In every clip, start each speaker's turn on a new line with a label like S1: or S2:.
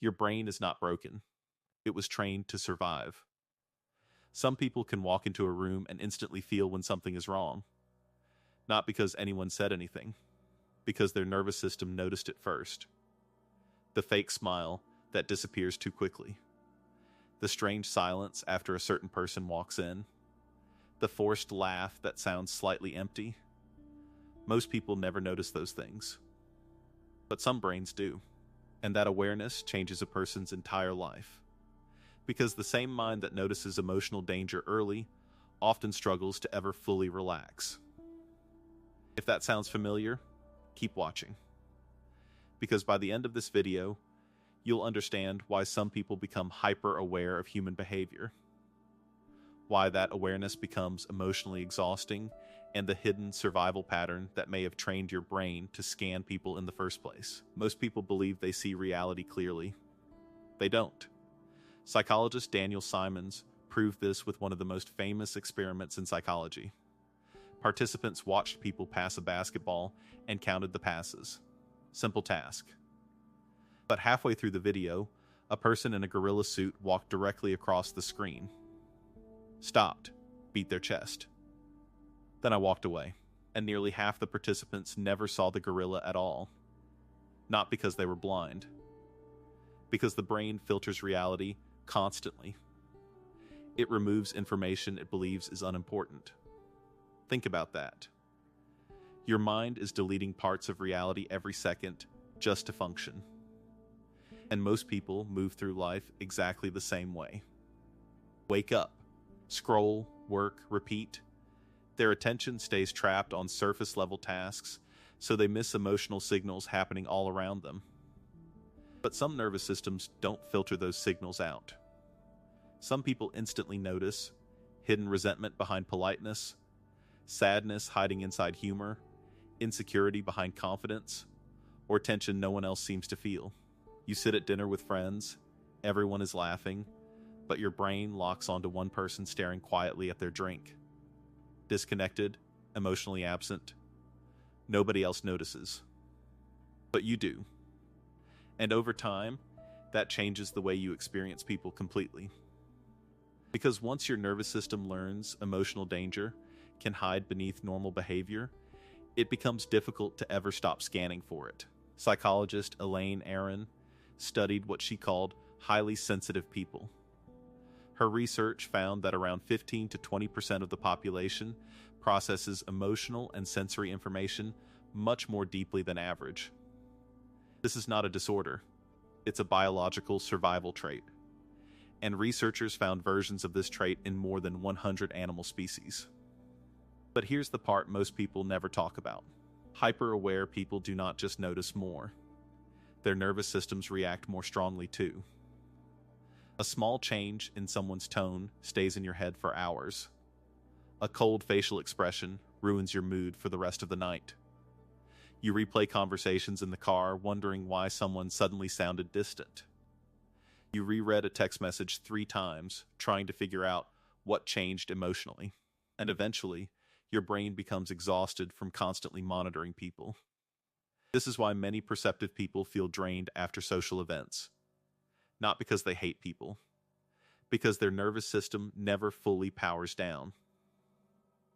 S1: Your brain is not broken. It was trained to survive. Some people can walk into a room and instantly feel when something is wrong. Not because anyone said anything, because their nervous system noticed it first. The fake smile that disappears too quickly. The strange silence after a certain person walks in. The forced laugh that sounds slightly empty. Most people never notice those things. But some brains do. And that awareness changes a person's entire life. Because the same mind that notices emotional danger early often struggles to ever fully relax. If that sounds familiar, keep watching. Because by the end of this video, you'll understand why some people become hyper-aware of human behavior, why that awareness becomes emotionally exhausting, and the hidden survival pattern that may have trained your brain to scan people in the first place. Most people believe they see reality clearly. They don't. Psychologist Daniel Simons proved this with one of the most famous experiments in psychology. Participants watched people pass a basketball and counted the passes. Simple task. But halfway through the video, a person in a gorilla suit walked directly across the screen. Stopped, beat their chest. Then I walked away, and nearly half the participants never saw the gorilla at all. Not because they were blind. Because the brain filters reality constantly. It removes information it believes is unimportant. Think about that. Your mind is deleting parts of reality every second just to function. And most people move through life exactly the same way. Wake up, scroll, work, repeat. Their attention stays trapped on surface-level tasks, so they miss emotional signals happening all around them. But some nervous systems don't filter those signals out. Some people instantly notice hidden resentment behind politeness, sadness hiding inside humor, insecurity behind confidence, or tension no one else seems to feel. You sit at dinner with friends, everyone is laughing, but your brain locks onto one person staring quietly at their drink. Disconnected, emotionally absent. Nobody else notices. But you do. And over time, that changes the way you experience people completely. Because once your nervous system learns emotional danger can hide beneath normal behavior, it becomes difficult to ever stop scanning for it. Psychologist Elaine Aron studied what she called highly sensitive people. Her research found that around 15 to 20% of the population processes emotional and sensory information much more deeply than average. This is not a disorder. It's a biological survival trait. And researchers found versions of this trait in more than 100 animal species. But here's the part most people never talk about. Hyper-aware people do not just notice more. Their nervous systems react more strongly too. A small change in someone's tone stays in your head for hours. A cold facial expression ruins your mood for the rest of the night. You replay conversations in the car, wondering why someone suddenly sounded distant. You reread a text message 3 times, trying to figure out what changed emotionally. And eventually, your brain becomes exhausted from constantly monitoring people. This is why many perceptive people feel drained after social events. Not because they hate people, because their nervous system never fully powers down.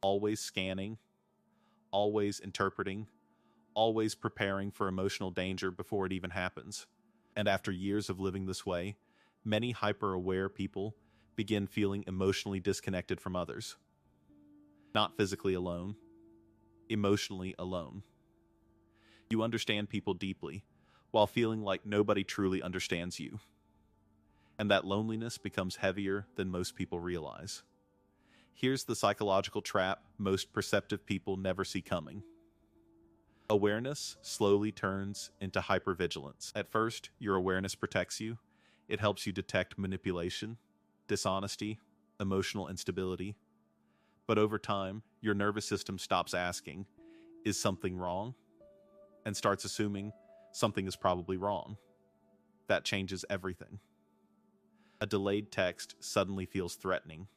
S1: Always scanning, always interpreting, always preparing for emotional danger before it even happens. And after years of living this way, many hyper-aware people begin feeling emotionally disconnected from others. Not physically alone, emotionally alone. You understand people deeply, while feeling like nobody truly understands you. And that loneliness becomes heavier than most people realize. Here's the psychological trap most perceptive people never see coming. Awareness slowly turns into hypervigilance. At first, your awareness protects you. It helps you detect manipulation, dishonesty, emotional instability. But over time, your nervous system stops asking, "Is something wrong?" and starts assuming something is probably wrong. That changes everything. A delayed text suddenly feels threatening.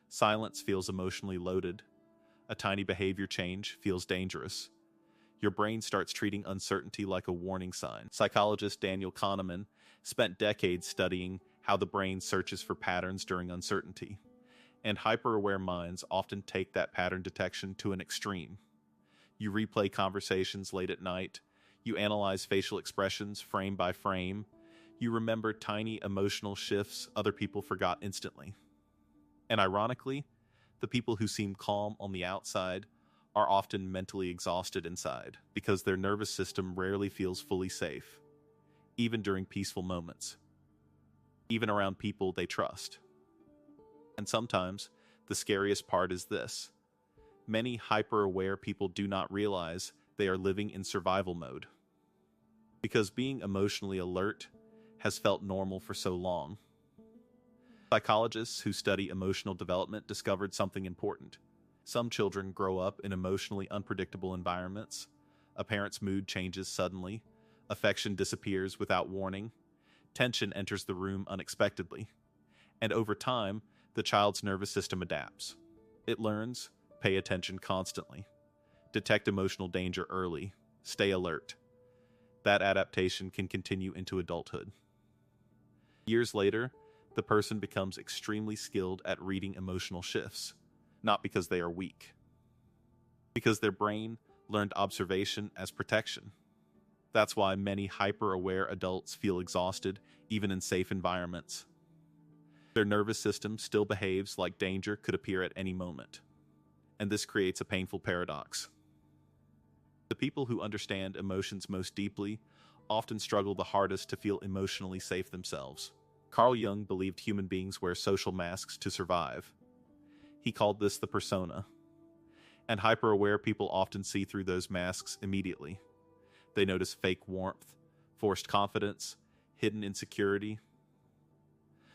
S1: Silence feels emotionally loaded. A tiny behavior change feels dangerous. Your brain starts treating uncertainty like a warning sign. Psychologist Daniel Kahneman spent decades studying how the brain searches for patterns during uncertainty, and hyper-aware minds often take that pattern detection to an extreme. You replay conversations late at night, you analyze facial expressions frame by frame, you remember tiny emotional shifts other people forgot instantly. And ironically, the people who seem calm on the outside are often mentally exhausted inside because their nervous system rarely feels fully safe, even during peaceful moments, even around people they trust. And sometimes, the scariest part is this. Many hyper-aware people do not realize they are living in survival mode, because being emotionally alert has felt normal for so long. Psychologists who study emotional development discovered something important. Some children grow up in emotionally unpredictable environments. A parent's mood changes suddenly. Affection disappears without warning. Tension enters the room unexpectedly. And over time, the child's nervous system adapts. It learns, pay attention constantly, detect emotional danger early, stay alert. That adaptation can continue into adulthood. Years later, the person becomes extremely skilled at reading emotional shifts, not because they are weak, because their brain learned observation as protection. That's why many hyper-aware adults feel exhausted even in safe environments. Their nervous system still behaves like danger could appear at any moment. And this creates a painful paradox. The people who understand emotions most deeply often struggle the hardest to feel emotionally safe themselves. Carl Jung believed human beings wear social masks to survive. He called this the persona. And hyper-aware people often see through those masks immediately. They notice fake warmth, forced confidence, hidden insecurity.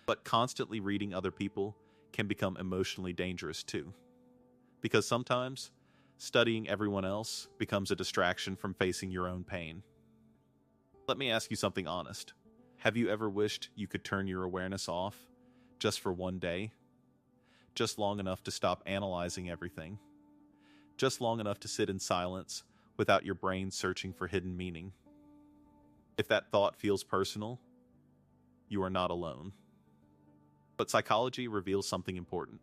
S1: But constantly reading other people can become emotionally dangerous too. Because sometimes, studying everyone else becomes a distraction from facing your own pain. Let me ask you something honest. Have you ever wished you could turn your awareness off, just for one day? Just long enough to stop analyzing everything? Just long enough to sit in silence without your brain searching for hidden meaning? If that thought feels personal, you are not alone. But psychology reveals something important.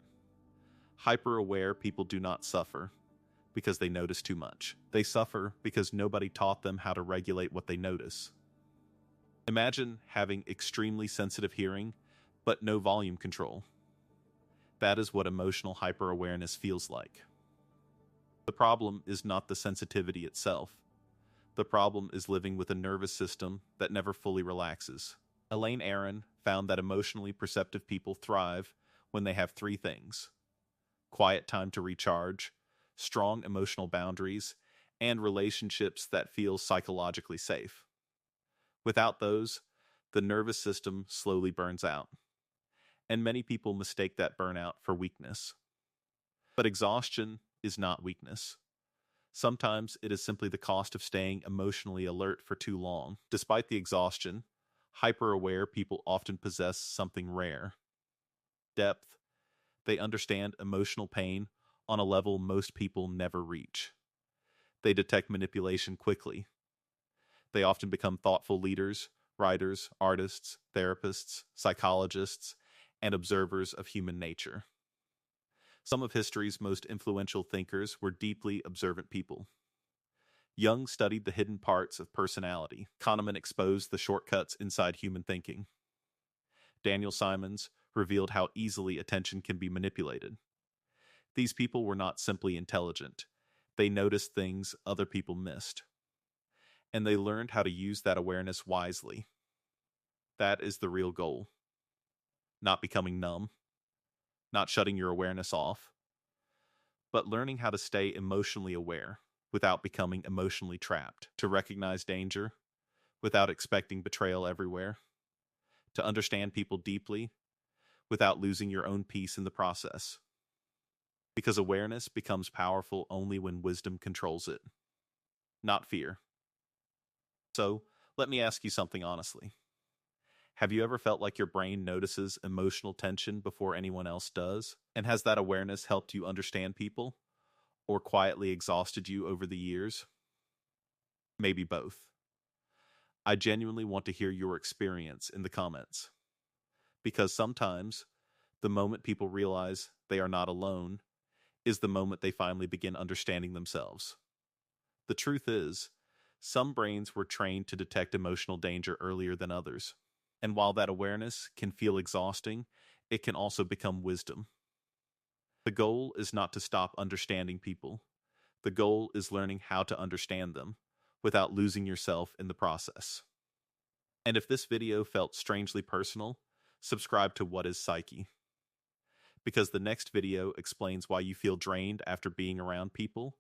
S1: Hyper-aware people do not suffer because they notice too much. They suffer because nobody taught them how to regulate what they notice. Imagine having extremely sensitive hearing, but no volume control. That is what emotional hyper-awareness feels like. The problem is not the sensitivity itself. The problem is living with a nervous system that never fully relaxes. Elaine Aron found that emotionally perceptive people thrive when they have three things: quiet time to recharge, strong emotional boundaries, and relationships that feel psychologically safe. Without those, the nervous system slowly burns out. And many people mistake that burnout for weakness. But exhaustion is not weakness. Sometimes it is simply the cost of staying emotionally alert for too long. Despite the exhaustion, hyper-aware people often possess something rare: depth. They understand emotional pain on a level most people never reach. They detect manipulation quickly. They often become thoughtful leaders, writers, artists, therapists, psychologists, and observers of human nature. Some of history's most influential thinkers were deeply observant people. Jung studied the hidden parts of personality. Kahneman exposed the shortcuts inside human thinking. Daniel Simons revealed how easily attention can be manipulated. These people were not simply intelligent. They noticed things other people missed. And they learned how to use that awareness wisely. That is the real goal. Not becoming numb, not shutting your awareness off, but learning how to stay emotionally aware without becoming emotionally trapped, to recognize danger without expecting betrayal everywhere, to understand people deeply without losing your own peace in the process. Because awareness becomes powerful only when wisdom controls it, not fear. So, let me ask you something honestly. Have you ever felt like your brain notices emotional tension before anyone else does? And has that awareness helped you understand people, or quietly exhausted you over the years? Maybe both. I genuinely want to hear your experience in the comments. Because sometimes, the moment people realize they are not alone is the moment they finally begin understanding themselves. The truth is, some brains were trained to detect emotional danger earlier than others. And while that awareness can feel exhausting, it can also become wisdom. The goal is not to stop understanding people. The goal is learning how to understand them without losing yourself in the process. And if this video felt strangely personal, subscribe to What is Psyche? Because the next video explains why you feel drained after being around people